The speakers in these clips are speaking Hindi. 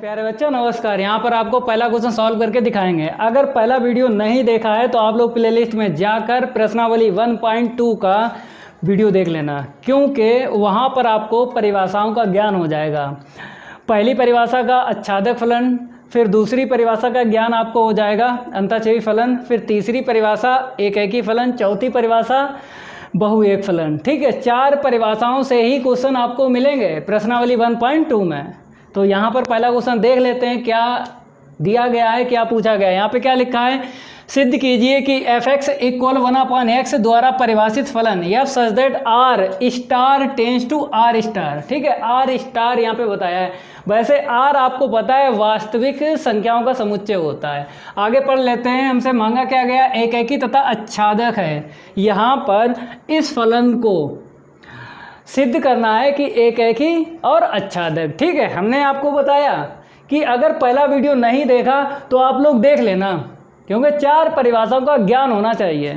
प्यारे बच्चों नमस्कार। यहाँ पर आपको पहला क्वेश्चन सॉल्व करके दिखाएंगे। अगर पहला वीडियो नहीं देखा है तो आप लोग प्लेलिस्ट में जाकर प्रश्नावली 1.2 का वीडियो देख लेना, क्योंकि वहाँ पर आपको परिभाषाओं का ज्ञान हो जाएगा। पहली परिभाषा का आच्छादक फलन, फिर दूसरी परिभाषा का ज्ञान आपको हो जाएगा अंतःक्षेपी फलन, फिर तीसरी परिभाषा एकैकी फलन, चौथी परिभाषा बहुएक फलन। ठीक है, 4 परिभाषाओं से ही क्वेश्चन आपको मिलेंगे प्रश्नावली 1.2 में। तो यहाँ पर पहला क्वेश्चन देख लेते हैं क्या दिया गया है, क्या पूछा गया है। यहाँ पे क्या लिखा है, सिद्ध कीजिए कि f(x) = 1/x द्वारा परिभाषित फलन f such that r star tends to r star. ठीक है, r स्टार यहाँ पे बताया है। वैसे r आपको पता है वास्तविक संख्याओं का समुच्चय होता है। आगे पढ़ लेते हैं। हमसे मांगा क्या गया, एकैकी तथा आच्छादक है। यहाँ पर इस फलन को सिद्ध करना है कि एकैकी और आच्छादक। ठीक है, हमने आपको बताया कि अगर पहला वीडियो नहीं देखा तो आप लोग देख लेना, क्योंकि 4 परिभाषाओं का ज्ञान होना चाहिए,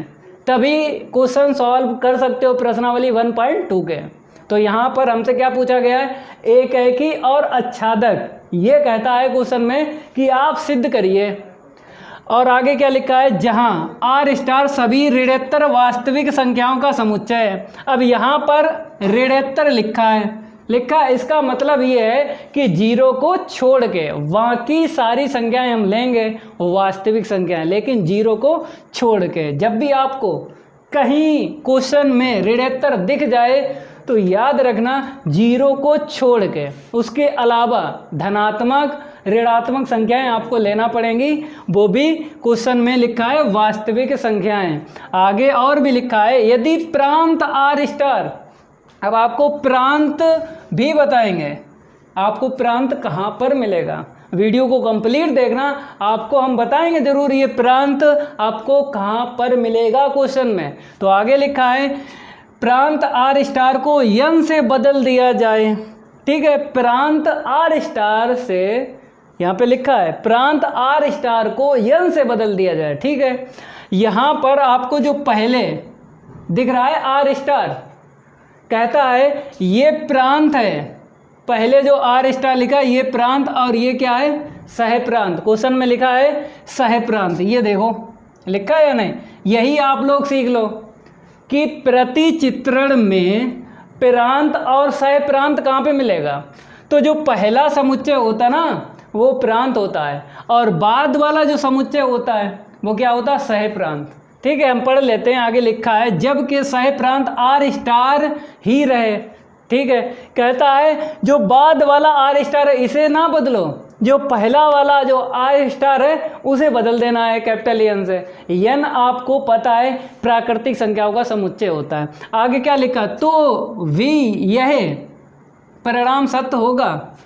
तभी क्वेश्चन सॉल्व कर सकते हो प्रश्नावली 1.2 के। तो यहाँ पर हमसे क्या पूछा गया है, एकैकी और आच्छादक। ये कहता है क्वेश्चन में कि आप सिद्ध करिए। और आगे क्या लिखा है, जहाँ r स्टार सभी ऋणोत्तर वास्तविक संख्याओं का समुच्चय है। अब यहाँ पर ऋणोत्तर लिखा है, इसका मतलब ये है कि 0 को छोड़ के बाकी सारी संख्याएं हम लेंगे वो वास्तविक संख्याएं, लेकिन 0 को छोड़ के। जब भी आपको कहीं क्वेश्चन में ऋणोत्तर दिख जाए तो याद रखना 0 को छोड़ के उसके अलावा धनात्मक ऋणात्मक संख्याएं आपको लेना पड़ेंगी, वो भी क्वेश्चन में लिखा है वास्तविक संख्याएं। आगे और भी लिखा है, यदि प्रांत r स्टार, अब आपको प्रांत भी बताएंगे, आपको प्रांत कहाँ पर मिलेगा। वीडियो को कंप्लीट देखना, आपको हम बताएंगे जरूर ये प्रांत आपको कहाँ पर मिलेगा क्वेश्चन में। तो आगे लिखा है, प्रांत r स्टार को n से बदल दिया जाए। ठीक है, प्रांत r स्टार से, यहाँ पे लिखा है प्रांत r स्टार को n से बदल दिया जाए। ठीक है, यहाँ पर आपको जो पहले दिख रहा है r स्टार, कहता है ये प्रांत है। पहले जो r स्टार लिखा है ये प्रांत, और ये क्या है, सह प्रांत। क्वेश्चन में लिखा है सह प्रांत, ये देखो लिखा है या नहीं। यही आप लोग सीख लो कि प्रति चित्रण में प्रांत और सह प्रांत कहाँ पे मिलेगा। तो जो पहला समुच्चय होता है ना वो प्रांत होता है, और बाद वाला जो समुच्चय होता है वो क्या होता है, सह प्रांत। ठीक है, हम पढ़ लेते हैं। आगे लिखा है, जबकि सह प्रांत r स्टार ही रहे। ठीक है, कहता है जो बाद वाला r स्टार है इसे ना बदलो, जो पहला वाला जो r स्टार है उसे बदल देना है कैपिटल N से। n आपको पता है प्राकृतिक संख्याओं का समुच्चय होता है। आगे क्या लिखा, तो v यह परिणाम सत्य होगा।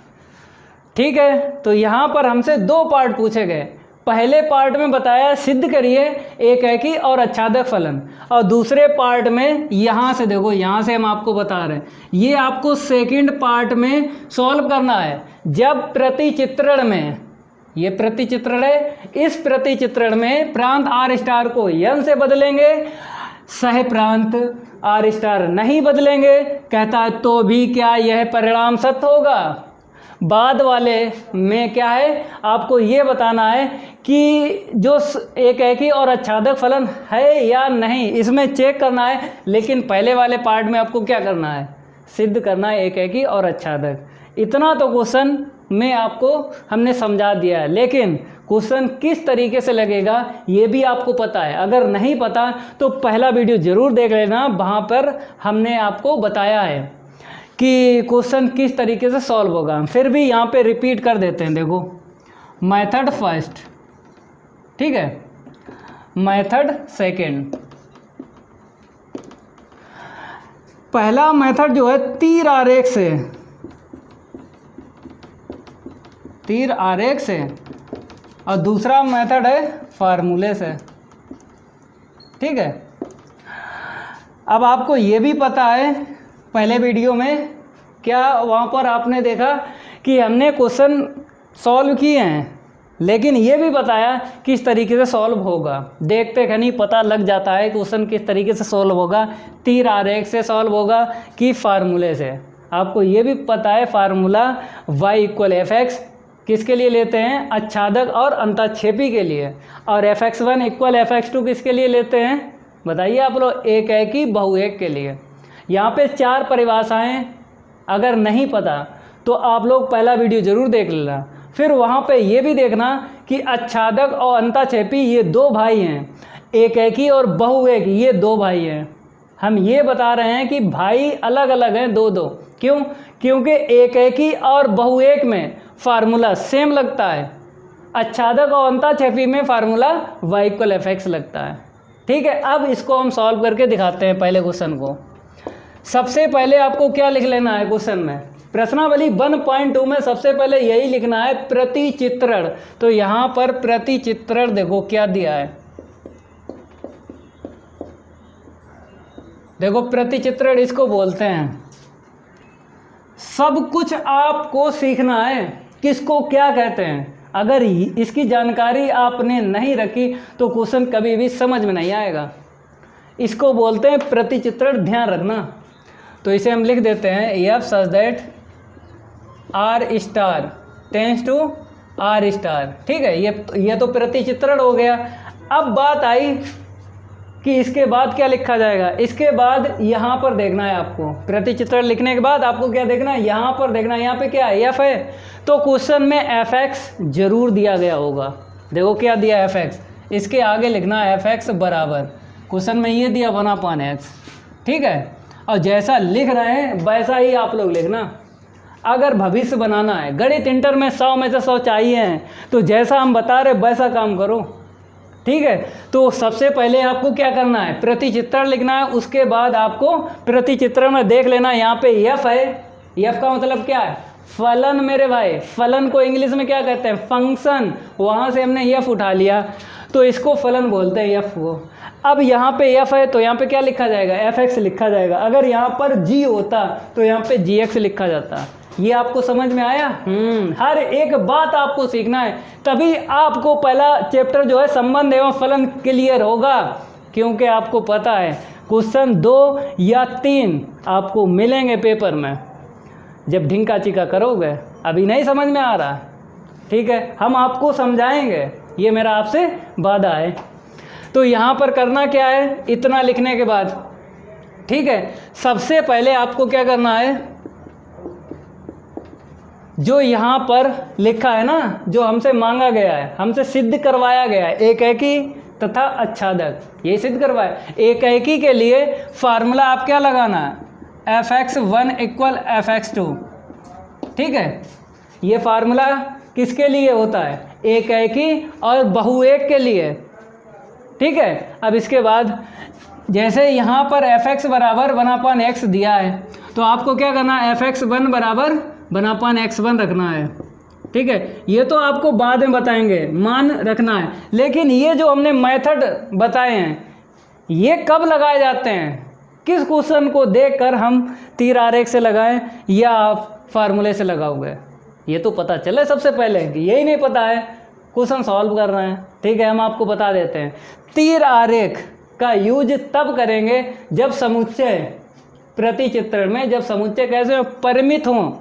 ठीक है, तो यहाँ पर हमसे 2 पार्ट पूछे गए। पहले पार्ट में बताया सिद्ध करिए एकैकी और आच्छादक फलन, और दूसरे पार्ट में यहाँ से देखो, यहाँ से हम आपको बता रहे हैं, ये आपको सेकंड पार्ट में सॉल्व करना है। जब प्रतिचित्रण में, ये प्रतिचित्रण है, इस प्रतिचित्रण में प्रांत r स्टार को n से बदलेंगे, सह प्रांत r स्टार नहीं बदलेंगे। कहता है तो भी क्या यह परिणाम सत्य होगा। बाद वाले में क्या है, आपको ये बताना है कि जो एकैकी और आच्छादक फलन है या नहीं, इसमें चेक करना है। लेकिन पहले वाले पार्ट में आपको क्या करना है, सिद्ध करना है एकैकी और आच्छादक। इतना तो क्वेश्चन में आपको हमने समझा दिया है, लेकिन क्वेश्चन किस तरीके से लगेगा ये भी आपको पता है। अगर नहीं पता तो पहला वीडियो ज़रूर देख लेना, वहाँ पर हमने आपको बताया है कि क्वेश्चन किस तरीके से सॉल्व होगा। फिर भी यहाँ पे रिपीट कर देते हैं। देखो, मेथड फर्स्ट, ठीक है, मेथड सेकंड। पहला मेथड जो है तीर आरेख से, तीर आरेख से, और दूसरा मेथड है फार्मूले से। ठीक है, अब आपको ये भी पता है पहले वीडियो में क्या वहाँ पर आपने देखा कि हमने क्वेश्चन सॉल्व किए हैं, लेकिन ये भी बताया किस तरीके से सॉल्व होगा। देखते कहीं पता लग जाता है क्वेश्चन किस तरीके से सॉल्व होगा, तीर आरेख से सॉल्व होगा कि फार्मूले से। आपको ये भी पता है फार्मूला y = fx किसके लिए लेते हैं? आच्छादक और अंतःक्षेपी के लिए। और fx1 इक्वल fx2 किसके लिए लेते हैं? बताइए आप लोग, एकेकी बहुएक के लिए। यहाँ पे 4 परिभाषाएं अगर नहीं पता तो आप लोग पहला वीडियो ज़रूर देख लेना। फिर वहाँ पे ये भी देखना कि आच्छादक और अंतःक्षेपी ये 2 भाई हैं, एकेकी और बहुएक ये 2 भाई हैं। हम ये बता रहे हैं कि भाई अलग अलग हैं 2-2। क्यों? क्योंकि एकेकी और बहुएक में फार्मूला सेम लगता है, आच्छादक और अंतःक्षेपी में फार्मूला y इक्वल fx लगता है। ठीक है, अब इसको हम सॉल्व करके दिखाते हैं पहले क्वेश्चन को। सबसे पहले आपको क्या लिख लेना है क्वेश्चन में? प्रश्नावली 1.2 में सबसे पहले यही लिखना है, प्रतिचित्रण। तो यहाँ पर प्रतिचित्रण देखो क्या दिया है, देखो प्रतिचित्रण इसको बोलते हैं। सब कुछ आपको सीखना है, किसको क्या कहते हैं। अगर इसकी जानकारी आपने नहीं रखी तो क्वेश्चन कभी भी समझ में नहीं आएगा। इसको बोलते हैं प्रतिचित्रण, ध्यान रखना। तो इसे हम लिख देते हैं F such that R star tends to R star. ठीक है, ये तो प्रतिचित्रण हो गया। अब बात आई कि इसके बाद क्या लिखा जाएगा। इसके बाद यहाँ पर देखना है आपको, प्रतिचित्रण लिखने के बाद आपको क्या देखना है, यहाँ पर देखना है। यहाँ पे क्या है? एफ है, तो क्वेश्चन में एफ एक्स जरूर दिया गया होगा। देखो क्या दिया एफ एक्स, इसके आगे लिखना है एफ एक्स बराबर, क्वेश्चन में ये दिया 1/x। ठीक है, और जैसा लिख रहे हैं वैसा ही आप लोग लिखना। अगर भविष्य बनाना है, गणित इंटर में 100 में से 100 चाहिए हैं, तो जैसा हम बता रहे वैसा काम करो। ठीक है, तो सबसे पहले आपको क्या करना है? प्रतिचित्रण लिखना है। उसके बाद आपको प्रतिचित्रण में देख लेना, यहाँ पे एफ है। एफ का मतलब क्या है? फलन मेरे भाई। फलन को इंग्लिश में क्या कहते हैं? फंक्शन। वहाँ से हमने एफ उठा लिया तो इसको फलन बोलते हैं, एफ को। अब यहाँ पे एफ है तो यहाँ पे क्या लिखा जाएगा? एफ एक्स लिखा जाएगा। अगर यहाँ पर जी होता तो यहाँ पे जी एक्स लिखा जाता। ये आपको समझ में आया? हर एक बात आपको सीखना है, तभी आपको पहला चैप्टर जो है संबंध एवं फलन क्लियर होगा। क्योंकि आपको पता है क्वेश्चन 2 या 3 आपको मिलेंगे पेपर में जब ढिंका चिका करोगे। अभी नहीं समझ में आ रहा? ठीक है, हम आपको समझाएंगे, ये मेरा आपसे वादा है। तो यहाँ पर करना क्या है इतना लिखने के बाद? ठीक है, सबसे पहले आपको क्या करना है, जो यहाँ पर लिखा है ना, जो हमसे मांगा गया है, हमसे सिद्ध करवाया गया है, एकेकी तथा आच्छादक, ये सिद्ध करवाया। एकेकी के लिए फार्मूला आप क्या लगाना है? fx1 equal fx2। ठीक है, ये फार्मूला किसके लिए होता है? एकेकी और बहुएक के लिए। ठीक है, अब इसके बाद जैसे यहाँ पर fx बराबर 1/x दिया है, तो आपको क्या करना है? fx1 बराबर 1/x1 रखना है। ठीक है, ये तो आपको बाद में बताएंगे, मान रखना है। लेकिन ये जो हमने मेथड बताए हैं, ये कब लगाए जाते हैं? किस क्वेश्चन को देखकर हम तीर आरेख से लगाएं या फार्मूले से लगाओगे, ये तो पता चले सबसे पहले। कि यही नहीं पता है, क्वेश्चन सॉल्व कर रहे हैं। ठीक है, हम आपको बता देते हैं। तीर आरेख का यूज तब करेंगे जब समुच्चय, प्रतिचित्रण में जब समुच्चय कैसे परिमित हों,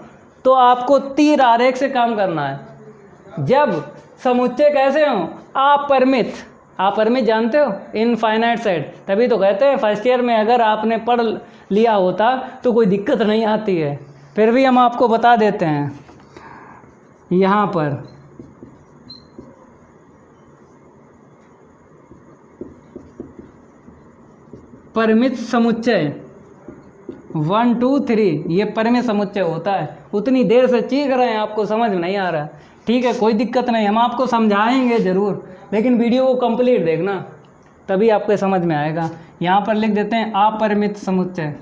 तो आपको तीर आरेख से काम करना है। जब समुच्चय कैसे हों? अपरिमित। अपरिमित जानते हो? Infinite set. तभी तो कहते हैं फर्स्ट ईयर में अगर आपने पढ़ लिया होता तो कोई दिक्कत नहीं आती है। फिर भी हम आपको बता देते हैं यहाँ पर। परिमित समुच्चय 1 2 3, ये परिमित समुच्चय होता है। उतनी देर से चीख रहे हैं, आपको समझ में नहीं आ रहा। ठीक है, कोई दिक्कत नहीं, हम आपको समझाएंगे ज़रूर, लेकिन वीडियो को कंप्लीट देखना, तभी आपको समझ में आएगा। यहाँ पर लिख देते हैं अपरिमित समुच्चय।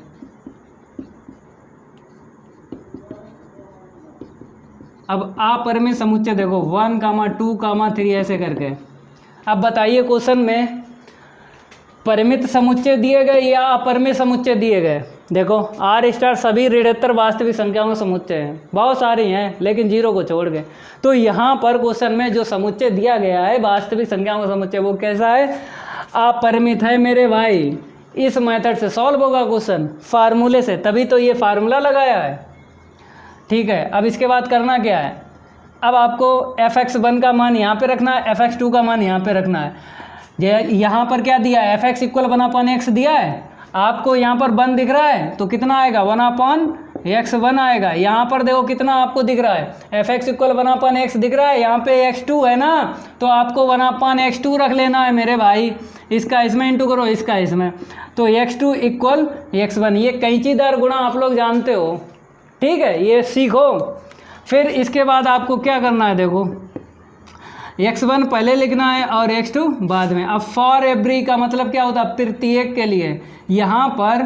अब अपरिमित समुच्चय देखो 1, 2, 3 ऐसे करके। अब बताइए क्वेश्चन में परिमित समुच्चय दिए गए या अपरिमित समुच्चय दिए गए? देखो आर स्टार सभी ऋणोत्तर वास्तविक संख्याओं का समुच्चय हैं, बहुत सारी हैं लेकिन 0 को छोड़ के। तो यहाँ पर क्वेश्चन में जो समुच्चय दिया गया है वास्तविक संख्याओं का समुच्चय, वो कैसा है? अपरिमित है मेरे भाई। इस मेथड से सॉल्व होगा क्वेश्चन, फार्मूले से, तभी तो ये फार्मूला लगाया है। ठीक है, अब इसके बाद करना क्या है? अब आपको fx1 का मान यहाँ पे रखना है, fx2 का मान यहाँ पे रखना है। यहाँ पर क्या दिया है, fx इक्वल 1/x दिया है, आपको यहाँ पर 1 दिख रहा है तो कितना आएगा 1/x1 आएगा। यहाँ पर देखो कितना आपको दिख रहा है, fx इक्वल 1/x दिख रहा है, यहाँ पे x2 है ना, तो आपको 1/x2 रख लेना है मेरे भाई। इसका इसमें इंटू करो, इसका इसमें, तो x2 इक्वल x1। ये कैंचीदार गुणा आप लोग जानते हो, ठीक है, ये सीखो। फिर इसके बाद आपको क्या करना है, देखो x1 पहले लिखना है और x2 बाद में। अब फॉर एवरी का मतलब क्या होता है, प्रत्येक के लिए। यहाँ पर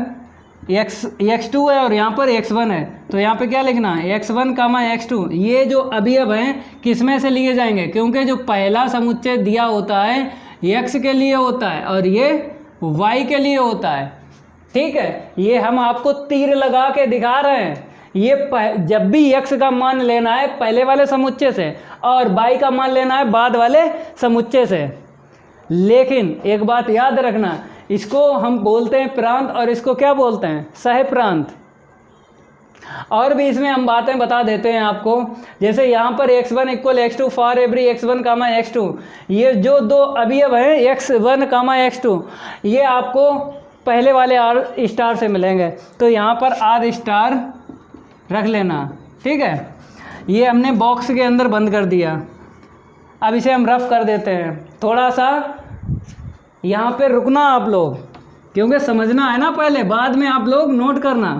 x2 है और यहाँ पर x1 है, तो यहाँ पे क्या लिखना है, x1 कामा x2। ये जो अवयव हैं किस में से लिए जाएंगे, क्योंकि जो पहला समुच्चय दिया होता है x के लिए होता है और ये y के लिए होता है, ठीक है। ये हम आपको तीर लगा के दिखा रहे हैं। ये जब भी x का मान लेना है पहले वाले समुच्चय से और y का मान लेना है बाद वाले समुच्चय से। लेकिन एक बात याद रखना, इसको हम बोलते हैं प्रांत और इसको क्या बोलते हैं, सह प्रांत। और भी इसमें हम बातें बता देते हैं आपको, जैसे यहाँ पर x1 equal x2 for every x1 comma x2। ये जो दो अवयव हैं x1 कामा x2, ये आपको पहले वाले आर स्टार से मिलेंगे, तो यहाँ पर आर स्टार रख लेना, ठीक है। ये हमने बॉक्स के अंदर बंद कर दिया। अब इसे हम रफ कर देते हैं। थोड़ा सा यहाँ पे रुकना आप लोग, क्योंकि समझना है ना पहले, बाद में आप लोग नोट करना।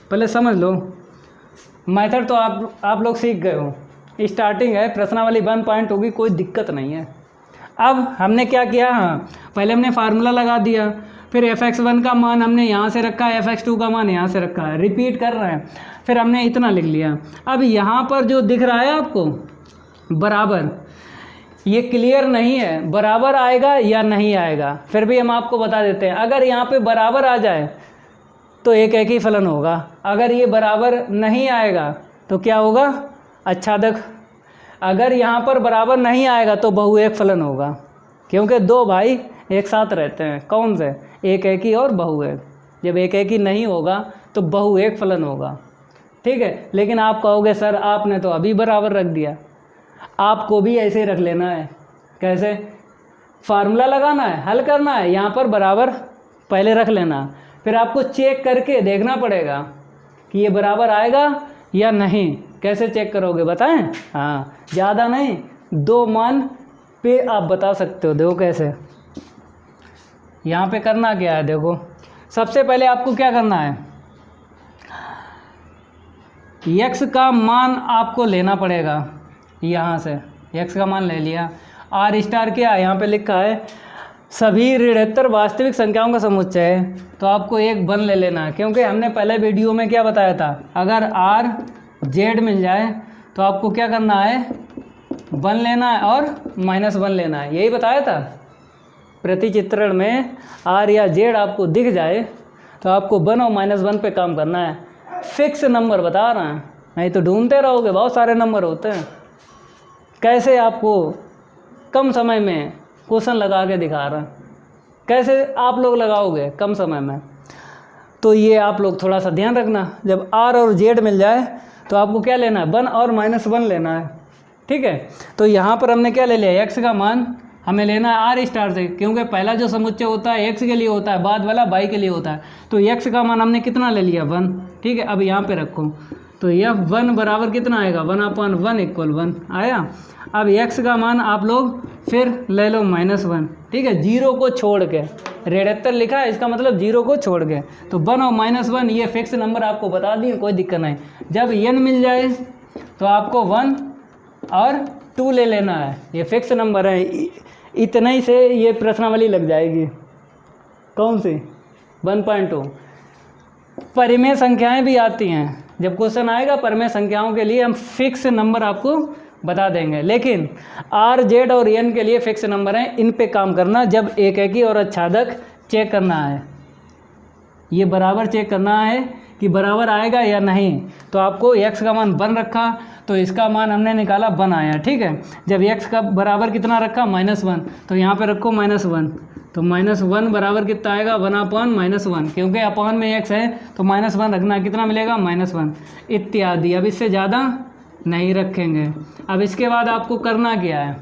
पहले समझ लो, मेथड तो आप लोग सीख गए हो, स्टार्टिंग है, प्रश्नावली 1.2 की कोई दिक्कत नहीं है। अब हमने क्या किया, हाँ पहले हमने फार्मूला लगा दिया, फिर fx1 का मान हमने यहाँ से रखा है, fx2 का मान यहाँ से रखा है, रिपीट कर रहे हैं, फिर हमने इतना लिख लिया। अब यहाँ पर जो दिख रहा है आपको बराबर, ये क्लियर नहीं है बराबर आएगा या नहीं आएगा, फिर भी हम आपको बता देते हैं। अगर यहाँ पे बराबर आ जाए तो एक ही फलन होगा, अगर ये बराबर नहीं आएगा तो क्या होगा, अच्छादक। अगर यहाँ पर बराबर नहीं आएगा तो बहुएक फलन होगा, क्योंकि दो भाई एक साथ रहते हैं, कौन से, एक ही और बहुएक। जब एक ही नहीं होगा तो बहुएक फलन होगा, ठीक है। लेकिन आप कहोगे सर आपने तो अभी बराबर रख दिया, आपको भी ऐसे रख लेना है। कैसे, फार्मूला लगाना है, हल करना है, यहाँ पर बराबर पहले रख लेना, फिर आपको चेक करके देखना पड़ेगा कि ये बराबर आएगा या नहीं। कैसे चेक करोगे बताएं, हाँ ज़्यादा नहीं, 2 मान पे आप बता सकते हो। देखो कैसे, यहाँ पे करना क्या है, देखो सबसे पहले आपको क्या करना है, x का मान आपको लेना पड़ेगा। यहाँ से x का मान ले लिया, आर स्टार क्या यहाँ पे लिखा है, सभी ऋणोत्तर वास्तविक संख्याओं का समुच्चय है, तो आपको एक 1 ले लेना है, क्योंकि हमने पहले वीडियो में क्या बताया था, अगर आर जेड मिल जाए तो आपको क्या करना है, 1 लेना है और -1 लेना है, यही बताया था। प्रतिचित्रण में आर या जेड आपको दिख जाए तो आपको 1 और -1 पे काम करना है। फिक्स नंबर बता रहा है, नहीं तो ढूंढते रहोगे, बहुत सारे नंबर होते हैं। कैसे आपको कम समय में क्वेश्चन लगा के दिखा रहा है, कैसे आप लोग लगाओगे कम समय में, तो ये आप लोग थोड़ा सा ध्यान रखना। जब आर और जेड मिल जाए तो आपको क्या लेना है, 1 और -1 लेना है, ठीक है। तो यहाँ पर हमने क्या ले लिया, x का मान हमें लेना है आर स्टार से, क्योंकि पहला जो समुच्चय होता है x के लिए होता है, बाद वाला y के लिए होता है। तो x का मान हमने कितना ले लिया, 1, ठीक है। अब यहाँ पे रखो, तो यह 1 बराबर कितना आएगा, 1/1 इक्वल 1 आया। अब x का मान आप लोग फिर ले लो -1, ठीक है, 0 को छोड़ के, ऋणोत्तर लिखा है इसका मतलब 0 को छोड़ के, तो 1 और -1 ये फिक्स नंबर आपको बता दिए, कोई दिक्कत नहीं। जब n मिल जाए तो आपको 1 और 2 ले लेना है, ये फिक्स नंबर है। इतना ही से ये प्रश्नावली लग जाएगी, कौन सी, 1.2। परिमेय संख्याएं भी आती हैं, जब क्वेश्चन आएगा परिमेय संख्याओं के लिए हम फिक्स नंबर आपको बता देंगे, लेकिन आर जेड और एन के लिए फिक्स नंबर हैं, इन पे काम करना। जब एक और अच्छादक चेक करना है, ये बराबर चेक करना है कि बराबर आएगा या नहीं, तो आपको x का मान 1 रखा, तो इसका मान हमने निकाला 1 आया, ठीक है। जब x का बराबर कितना रखा, -1, तो यहाँ पे रखो -1, तो -1 बराबर कितना आएगा, 1/-1, क्योंकि अपान में x है तो -1 रखना, कितना मिलेगा, -1 इत्यादि। अब इससे ज़्यादा नहीं रखेंगे। अब इसके बाद आपको करना क्या है,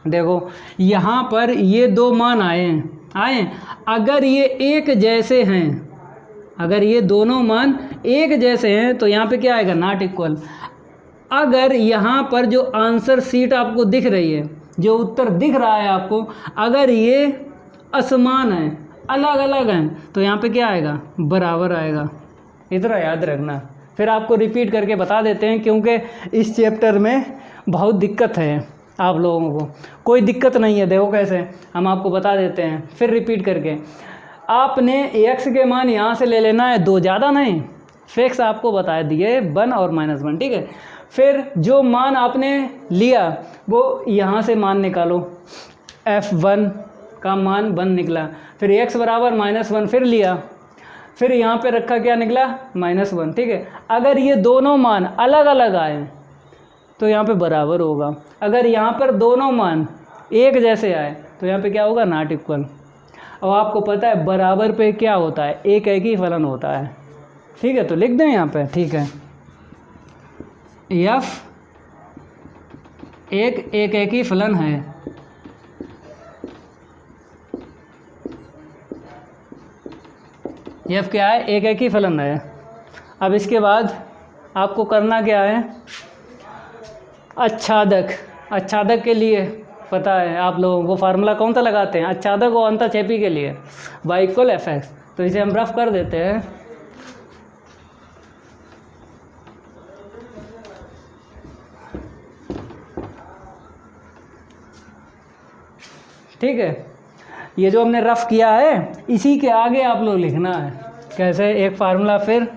देखो यहाँ पर ये दो मान आए, अगर ये एक जैसे हैं, अगर ये दोनों मान एक जैसे हैं तो यहाँ पे क्या आएगा, नॉट इक्वल। अगर यहाँ पर जो आंसर शीट आपको दिख रही है, जो उत्तर दिख रहा है आपको, अगर ये असमान है, अलग अलग हैं, तो यहाँ पे क्या आएगा, बराबर आएगा। इतना याद रखना। फिर आपको रिपीट करके बता देते हैं, क्योंकि इस चैप्टर में बहुत दिक्कत है आप लोगों को। कोई दिक्कत नहीं है, देखो कैसे हम आपको बता देते हैं। फिर रिपीट करके आपने x के मान यहाँ से ले लेना है, दो, ज़्यादा नहीं, फिक्स आपको बता दिए 1 और -1, ठीक है। फिर जो मान आपने लिया वो यहाँ से मान निकालो, f1 का मान 1 निकला, फिर x बराबर -1 फिर लिया, फिर यहाँ पे रखा, क्या निकला, -1, ठीक है। अगर ये दोनों मान अलग अलग आए तो यहाँ पे बराबर होगा। अगर यहाँ पर दोनों मान एक जैसे आए तो यहाँ पे क्या होगा, नॉट इक्वल। अब आपको पता है बराबर पे क्या होता है, एक ही फलन होता है, ठीक है। तो लिख दें यहाँ पे, ठीक है, f एक ही फलन है, f क्या है, एक ही फलन है। अब इसके बाद आपको करना क्या है, आच्छादक के लिए पता है आप लोगों को, फार्मूला कौन सा लगाते हैं, आच्छादक और अंतःक्षेपी के लिए y = fx। तो इसे हम रफ कर देते हैं। ठीक है, ये जो हमने रफ किया है, इसी के आगे आप लोग लिखना है। कैसे, एक फार्मूला फिर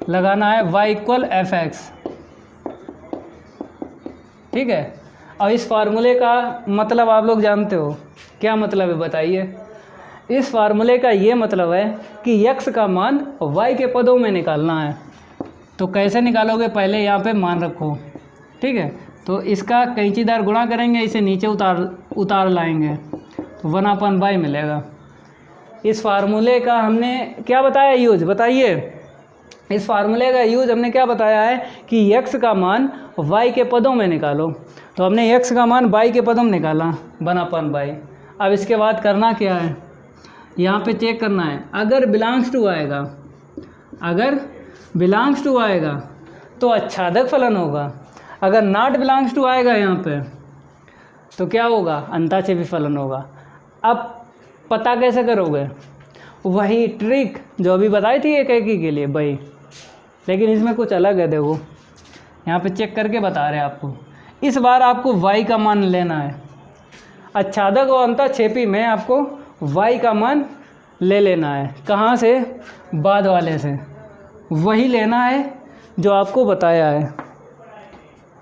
लगाना है, y = fx, ठीक है। और इस फार्मूले का मतलब आप लोग जानते हो, क्या मतलब है बताइए। इस फार्मूले का ये मतलब है कि x का मान y के पदों में निकालना है। तो कैसे निकालोगे, पहले यहाँ पे मान रखो, ठीक है। तो इसका कैंचीदार गुणा करेंगे, इसे नीचे उतार लाएंगे, तो 1/y मिलेगा। इस फार्मूले का हमने क्या बताया यूज, बताइए। इस फार्मूले का यूज हमने क्या बताया है कि x का मान y के पदों में निकालो। तो हमने x का मान y के पदों में निकाला, 1/y। अब इसके बाद करना क्या है, यहाँ पे चेक करना है, अगर बिलोंग्स टू आएगा, अगर बिलोंग्स टू आएगा तो आच्छादक फलन होगा, अगर नॉट बिलोंग्स टू आएगा यहाँ पे तो क्या होगा, अंतःक्षेपी फलन होगा। अब पता कैसे करोगे, वही ट्रिक जो अभी बताई थी एक के लिए भाई, लेकिन इसमें कुछ अलग है। देखो यहाँ पे चेक करके बता रहे हैं आपको। इस बार आपको y का मान लेना है, आच्छादक और अंतःक्षेपी में आपको y का मान ले लेना है। कहाँ से, बाद वाले से, वही लेना है जो आपको बताया है,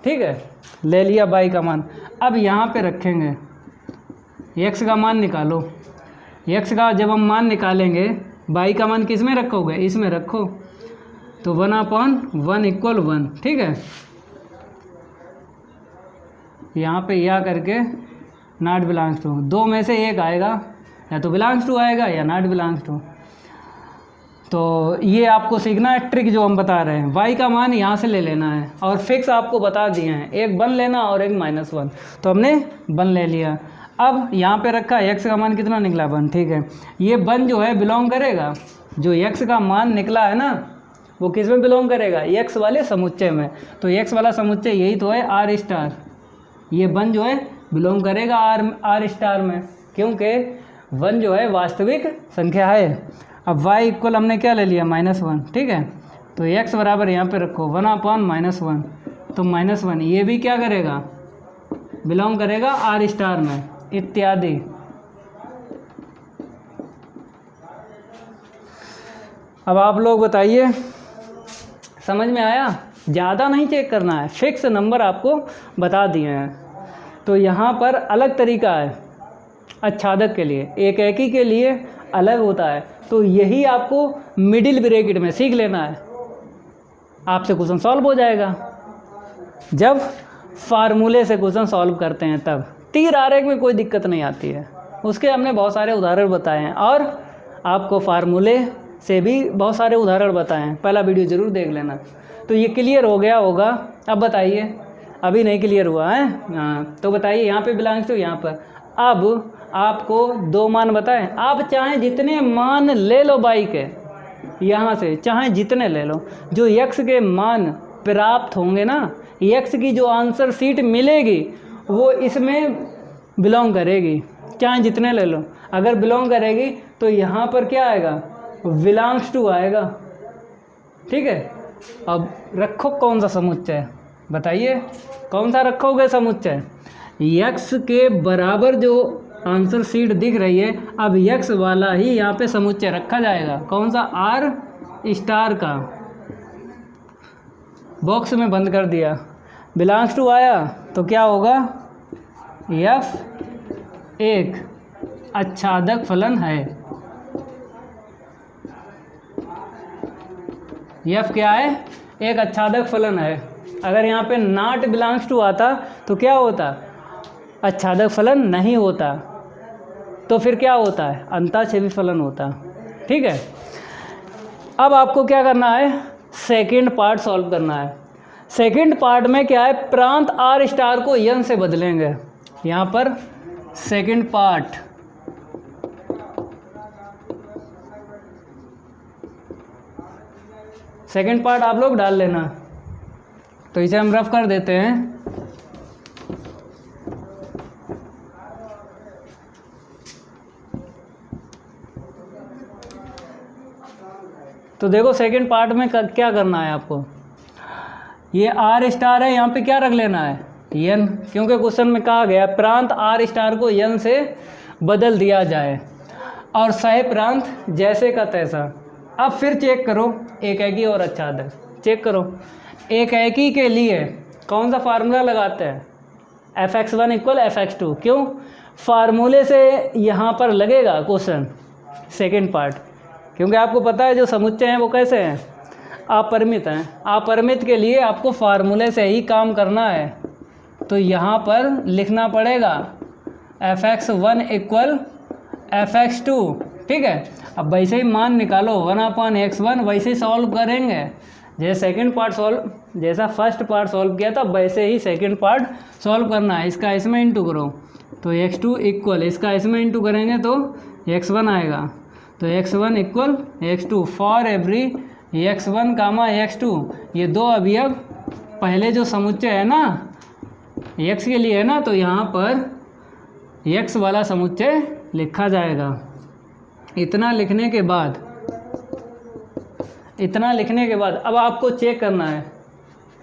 ठीक है। ले लिया y का मान। अब यहाँ पे रखेंगे, x का मान निकालो। x का जब हम मान निकालेंगे, y का मान किस में रखोगे, इसमें रखो, तो 1/1 = 1, ठीक है। यहाँ पे या करके नॉट बिलोंग्स टू, दो में से एक आएगा, या तो बिलोंग्स टू आएगा या नॉट बिलोंग्स टू। तो ये आपको सीखना है ट्रिक जो हम बता रहे हैं। y का मान यहाँ से ले लेना है, और फिक्स आपको बता दिए हैं, एक 1 लेना और एक -1, तो हमने 1 ले लिया। अब यहाँ पे रखा, x का मान कितना निकला, 1, ठीक है। ये 1 जो है बिलोंग करेगा, जो x का मान निकला है ना, वो किस में बिलोंग करेगा, x वाले समुच्चय में। तो x वाला समुच्चय यही तो है r*। ये 1 जो है बिलोंग करेगा r* में, क्योंकि 1 जो है वास्तविक संख्या है। अब y = हमने क्या ले लिया, -1, ठीक है। तो x बराबर यहाँ पे रखो 1/-1, तो -1 ये भी क्या करेगा, बिलोंग करेगा r* में, इत्यादि। अब आप लोग बताइए, समझ में आया। ज़्यादा नहीं चेक करना है, फिक्स नंबर आपको बता दिए हैं। तो यहाँ पर अलग तरीका है, आच्छादक के लिए, एक के लिए अलग होता है। तो यही आपको मिडिल ब्रैकेट में सीख लेना है, आपसे क्वेश्चन सॉल्व हो जाएगा। जब फार्मूले से क्वेश्चन सॉल्व करते हैं तब तीर आरेख में कोई दिक्कत नहीं आती है, उसके हमने बहुत सारे उदाहरण बताए हैं, और आपको फार्मूले से भी बहुत सारे उदाहरण बताए हैं, पहला वीडियो ज़रूर देख लेना। तो ये क्लियर हो गया होगा। अब बताइए अभी नहीं क्लियर हुआ है। हाँ, तो बताइए यहाँ पे बिलोंग्स टू यहाँ पर। अब आपको 2 मान बताएं, आप चाहे जितने मान ले लो बाई के, यहाँ से चाहे जितने ले लो, जो x के मान प्राप्त होंगे ना, x की जो आंसर सीट मिलेगी वो इसमें बिलोंग करेगी, चाहे जितने ले लो। अगर बिलोंग करेगी तो यहाँ पर क्या आएगा, बिलोंग्स टू आएगा। ठीक है, अब रखो कौन सा समुच्चय, बताइए कौन सा रखोगे समुच्चय। x के बराबर जो आंसर सीट दिख रही है, अब x वाला ही यहाँ पे समुच्चय रखा जाएगा। कौन सा, r स्टार का, बॉक्स में बंद कर दिया। बिलोंग्स टू आया तो क्या होगा, f एक आच्छादक फलन है। f क्या है, एक आच्छादक फलन है। अगर यहाँ पे नॉट बिलोंग्स टू आता तो क्या होता, आच्छादक फलन नहीं होता, तो फिर क्या होता है, अंतःक्षेपी फलन होता। ठीक है, अब आपको क्या करना है, सेकंड पार्ट सॉल्व करना है। सेकंड पार्ट में क्या है, प्रांत आर स्टार को यन से बदलेंगे। यहाँ पर सेकंड पार्ट, सेकंड पार्ट आप लोग डाल लेना। तो इसे हम रफ कर देते हैं। तो देखो सेकंड पार्ट में क्या करना है आपको, ये आर स्टार है, यहाँ पे क्या रख लेना है, यन, क्योंकि क्वेश्चन में कहा गया प्रांत आर स्टार को यन से बदल दिया जाए और सह प्रांत जैसे का तैसा। अब फिर चेक करो एकैकी और आच्छादक, चेक करो। एकैकी के लिए कौन सा फार्मूला लगाते हैं, fx1 इक्वल fx2। क्यों, फार्मूले से यहाँ पर लगेगा क्वेश्चन सेकंड पार्ट, क्योंकि आपको पता है जो समुच्चय हैं वो कैसे हैं, अपरिमित हैं। अपरिमित के लिए आपको फार्मूले से ही काम करना है। तो यहाँ पर लिखना पड़ेगा fx1 इक्वल fx2। ठीक है, अब वैसे ही मान निकालो 1/x1, वैसे ही सॉल्व करेंगे जैसे सेकंड पार्ट सॉल्व, जैसा फर्स्ट पार्ट सॉल्व किया था वैसे ही सेकंड पार्ट सॉल्व करना है। इसका इसमें इंटू करो तो x2 इक्वल, इसका इसमें इंटू करेंगे तो x1 आएगा, तो x1 equal x2 for every x1 comma x2। ये दो अवयव पहले जो समुच्चय है ना x के लिए है ना, तो यहाँ पर x वाला समुच्चय लिखा जाएगा। इतना लिखने के बाद अब आपको चेक करना है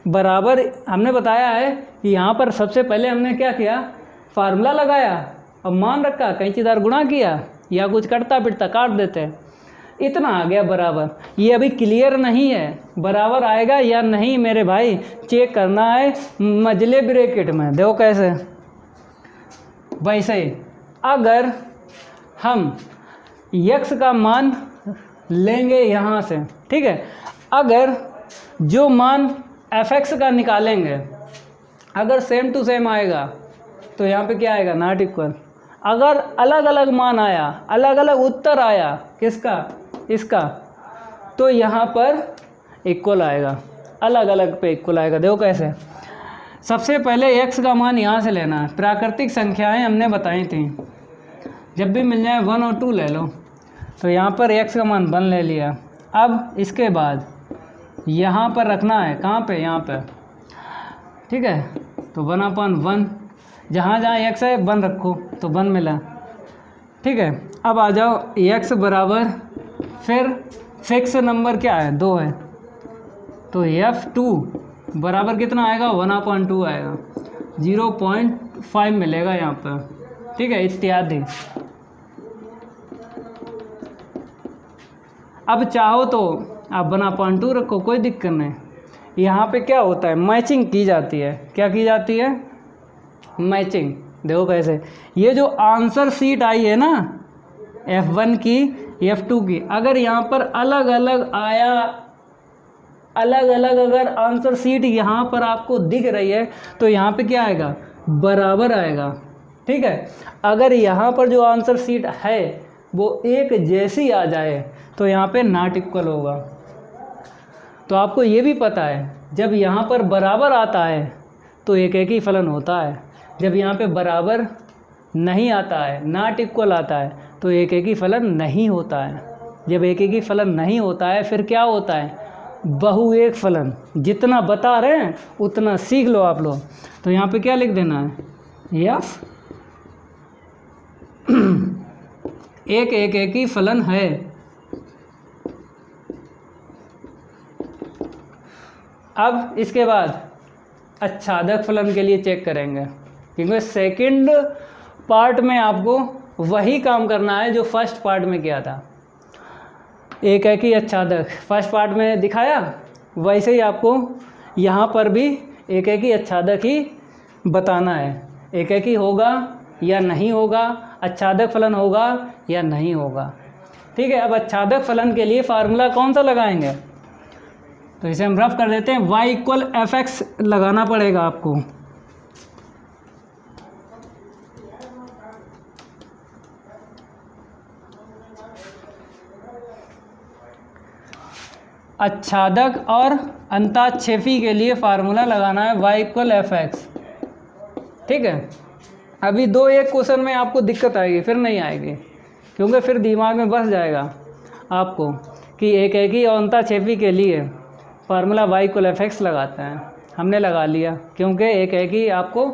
बराबर। हमने बताया है कि यहाँ पर सबसे पहले हमने क्या किया, फार्मूला लगाया और मान रखा, कैंचीदार गुणा किया या कुछ कटता पिटता काट देते हैं, इतना आ गया बराबर। ये अभी क्लियर नहीं है बराबर आएगा या नहीं मेरे भाई, चेक करना है मजले ब्रैकेट में। देखो कैसे, वैसे ही अगर हम x का मान लेंगे यहाँ से, ठीक है, अगर जो मान fx का निकालेंगे अगर सेम टू सेम आएगा तो यहाँ पे क्या आएगा, नॉट इक्वल। अगर अलग अलग मान आया, अलग अलग उत्तर आया, किसका, इसका, तो यहाँ पर इक्वल आएगा, अलग अलग पे इक्वल आएगा। देखो कैसे, सबसे पहले x का मान यहाँ से लेना है। प्राकृतिक संख्याएं हमने बताई थी, जब भी मिल जाए 1 और 2 ले लो। तो यहाँ पर x का मान 1 ले लिया। अब इसके बाद यहाँ पर रखना है, कहाँ पे, यहाँ पे, ठीक है। तो 1/1, जहाँ जहाँ x है 1 रखो तो 1 मिला, ठीक है। अब आ जाओ x बराबर, फिर फिक्स नंबर क्या है, 2 है, तो f2 बराबर कितना आएगा, 1/2 आएगा, 0.5 मिलेगा यहाँ पर, ठीक है, इत्यादि। अब चाहो तो आप 1/2 रखो, कोई दिक्कत नहीं। यहाँ पे क्या होता है, मैचिंग की जाती है। क्या की जाती है, मैचिंग। देखो कैसे, ये जो आंसर सीट आई है ना F1 की, F2 की, अगर यहाँ पर अलग अलग आया, अलग अलग अगर आंसर सीट यहाँ पर आपको दिख रही है तो यहाँ पे क्या आएगा, बराबर आएगा, ठीक है। अगर यहाँ पर जो आंसर सीट है वो एक जैसी आ जाए तो यहाँ पे नॉट इक्वल होगा। तो आपको ये भी पता है जब यहाँ पर बराबर आता है तो एक एक ही फलन होता है। जब यहाँ पे बराबर नहीं आता है, नॉट इक्वल आता है, तो एक एक ही फलन नहीं होता है। जब एक एक ही फलन नहीं होता है फिर क्या होता है, बहु एक फलन। जितना बता रहे हैं उतना सीख लो आप लोग। तो यहाँ पे क्या लिख देना है, यफ एक ही फलन है। अब इसके बाद आच्छादक फलन के लिए चेक करेंगे, क्योंकि सेकंड पार्ट में आपको वही काम करना है जो फर्स्ट पार्ट में किया था। एक ही आच्छादक फर्स्ट पार्ट में दिखाया, वैसे ही आपको यहाँ पर भी एक ही आच्छादक ही बताना है। एक ही होगा या नहीं होगा, आच्छादक फलन होगा या नहीं होगा। ठीक है, अब आच्छादक फलन के लिए फार्मूला कौन सा लगाएंगे, तो इसे हम रफ कर देते हैं। y इक्वल fx लगाना पड़ेगा आपको। आच्छादक और अंताक्षेपी के लिए फार्मूला लगाना है y इक्वल fx। ठीक है, अभी दो एक क्वेश्चन में आपको दिक्कत आएगी, फिर नहीं आएगी, क्योंकि फिर दिमाग में बस जाएगा आपको कि एक ही और अंताक्षेपी के लिए फार्मूला y इक्वल fx लगाते हैं। हमने लगा लिया, क्योंकि एक ही आपको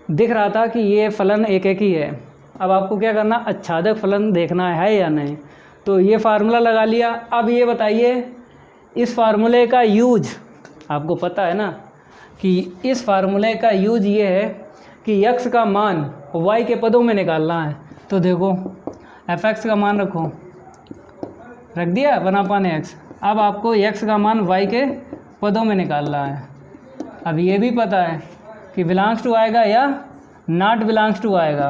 दिख रहा था कि ये फलन एक ही है। अब आपको क्या करना, आच्छादक फलन देखना है या नहीं, तो ये फार्मूला लगा लिया। अब ये बताइए, इस फार्मूले का यूज आपको पता है ना, कि इस फार्मूले का यूज ये है कि x का मान y के पदों में निकालना है। तो देखो fx का मान रख दिया 1/x। अब आपको x का मान y के पदों में निकालना है। अब ये भी पता है कि बिलोंग्स टू आएगा या नॉट बिलोंग्स टू आएगा।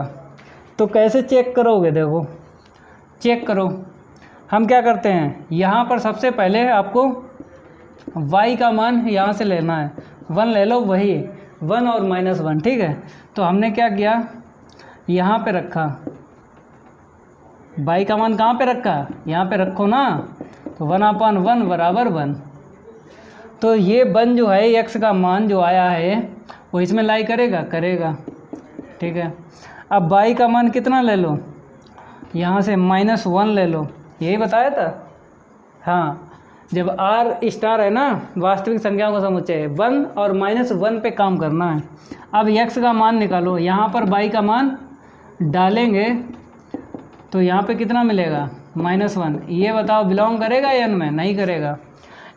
तो कैसे चेक करोगे, देखो चेक करो। हम क्या करते हैं, यहाँ पर सबसे पहले आपको y का मान यहाँ से लेना है, 1 ले लो, वही 1 और -1। ठीक है, तो हमने क्या किया, यहाँ पे रखा, y का मान कहाँ पे रखा, यहाँ पे रखो ना, तो 1/1 बराबर 1। तो ये 1 जो है x का मान जो आया है वो इसमें लाई करेगा। ठीक है, अब y का मान कितना ले लो, यहाँ से -1 ले लो, यही बताया था। हाँ, जब r स्टार है ना, वास्तविक संख्याओं का समुच्चय, 1 और -1 पे काम करना है। अब x का मान निकालो, यहाँ पर y का मान डालेंगे तो यहाँ पे कितना मिलेगा, -1। ये बताओ बिलोंग करेगा या n में, नहीं करेगा।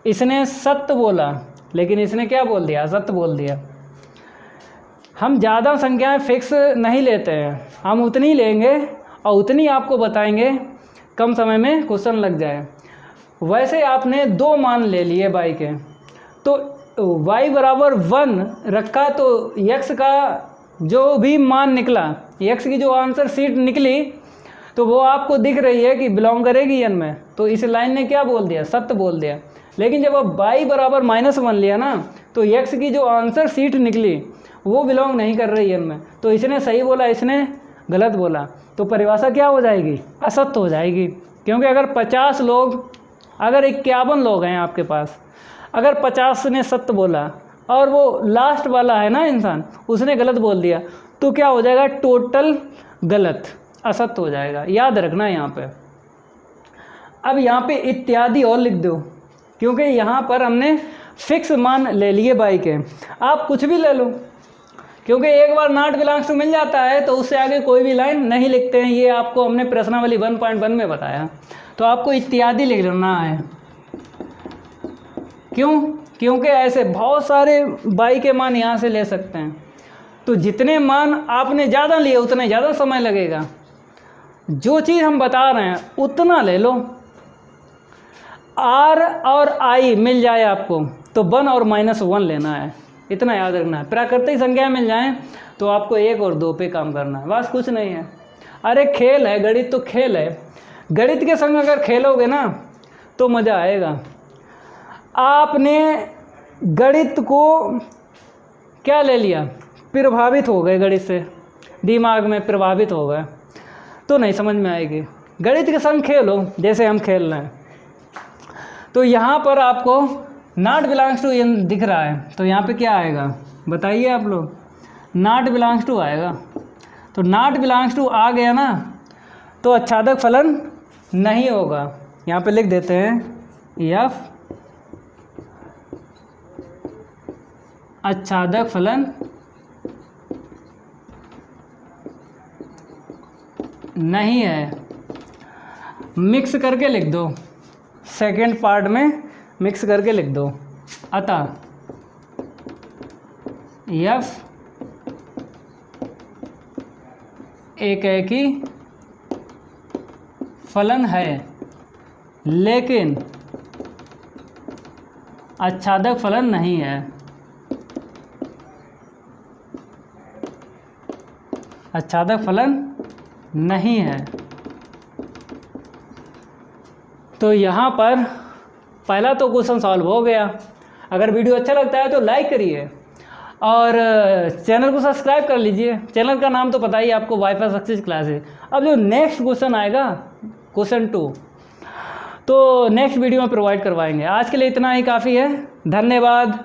इसने सत्य बोला, लेकिन इसने क्या बोल दिया, असत्य बोल दिया। हम ज़्यादा संख्याएं फिक्स नहीं लेते हैं, हम उतनी लेंगे और उतनी आपको बताएंगे, कम समय में क्वेश्चन लग जाए। वैसे आपने 2 मान ले लिए y के, तो y बराबर 1 रखा, तो x का जो भी मान निकला, x की जो आंसर शीट निकली, तो वो आपको दिख रही है कि बिलोंग करेगी n में। तो इस लाइन ने क्या बोल दिया, सत्य बोल दिया। लेकिन जब अब y बराबर -1 लिया ना, तो x की जो आंसर शीट निकली वो बिलोंग नहीं कर रही n में। तो इसने सही बोला, इसने गलत बोला, तो परिभाषा क्या हो जाएगी, असत्य हो जाएगी। क्योंकि अगर 50 लोग, अगर 51 लोग हैं आपके पास, अगर 50 ने सत्य बोला और वो लास्ट वाला है ना इंसान, उसने गलत बोल दिया, तो क्या हो जाएगा, टोटल गलत, असत्य हो जाएगा। याद रखना यहाँ पे। अब यहाँ पे इत्यादि और लिख दो, क्योंकि यहाँ पर हमने फिक्स मान ले लिए y के। आप कुछ भी ले लो, क्योंकि एक बार नॉट बिलोंग्स टू मिल जाता है तो उससे आगे कोई भी लाइन नहीं लिखते हैं। ये आपको हमने प्रश्नावली 1.1 में बताया। तो आपको इत्यादि लिख लेना है। क्यों, क्योंकि ऐसे बहुत सारे y के मान यहाँ से ले सकते हैं। तो जितने मान आपने ज़्यादा लिए उतने ज़्यादा समय लगेगा। जो चीज़ हम बता रहे हैं उतना ले लो। r और i मिल जाए आपको तो 1 और -1 लेना है, इतना याद रखना है। प्राकृतिक संख्या मिल जाए तो आपको 1 और 2 पे काम करना है, बस कुछ नहीं है। अरे खेल है, गणित तो खेल है। गणित के संग अगर खेलोगे ना तो मज़ा आएगा। आपने गणित को क्या ले लिया, प्रभावित हो गए गणित से, दिमाग में प्रभावित हो गए तो नहीं समझ में आएगी। गणित के संग खेलो जैसे हम खेल रहे हैं। तो यहाँ पर आपको नॉट बिलोंग्स टू n दिख रहा है, तो यहाँ पे क्या आएगा, बताइए आप लोग, नॉट बिलोंग्स टू आएगा। तो नॉट बिलोंग्स टू आ गया ना, तो अच्छादक फलन नहीं होगा। यहाँ पे लिख देते हैं एफ अच्छादक फलन नहीं है। मिक्स करके लिख दो, सेकेंड पार्ट में मिक्स करके लिख दो। अतः एफ एक ही फलन है, लेकिन अच्छादक फलन नहीं है। अच्छादक फलन नहीं है। तो यहाँ पर पहला तो क्वेश्चन सॉल्व हो गया। अगर वीडियो अच्छा लगता है तो लाइक करिए और चैनल को सब्सक्राइब कर लीजिए। चैनल का नाम तो पता ही आपको, वाईफाई सक्सेस क्लासेस। अब जो नेक्स्ट क्वेश्चन आएगा, क्वेश्चन 2, तो नेक्स्ट वीडियो में प्रोवाइड करवाएंगे। आज के लिए इतना ही काफ़ी है। धन्यवाद।